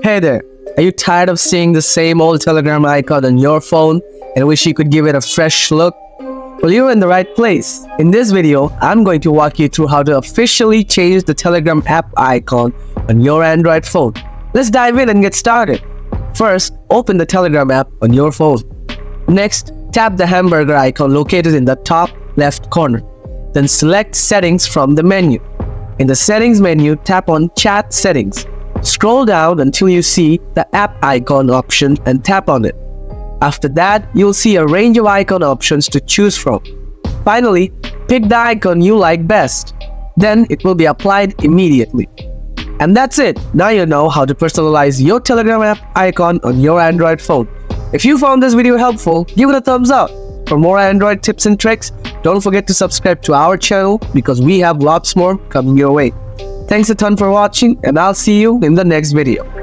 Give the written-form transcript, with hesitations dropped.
Hey there, are you tired of seeing the same old Telegram icon on your phone and wish you could give it a fresh look? Well, you're in the right place. In this video, I'm going to walk you through how to officially change the Telegram app icon on your Android phone. Let's dive in and get started. First, open the Telegram app on your phone. Next, tap the hamburger icon located in the top left corner. Then select Settings from the menu. In the Settings menu, tap on Chat Settings. Scroll down until you see the app icon option and tap on it. After that, you'll see a range of icon options to choose from. Finally, pick the icon you like best. Then it will be applied immediately. And that's it. Now you know how to personalize your Telegram app icon on your Android phone. If you found this video helpful, give it a thumbs up. For more Android tips and tricks, don't forget to subscribe to our channel because we have lots more coming your way. Thanks a ton for watching, and I'll see you in the next video.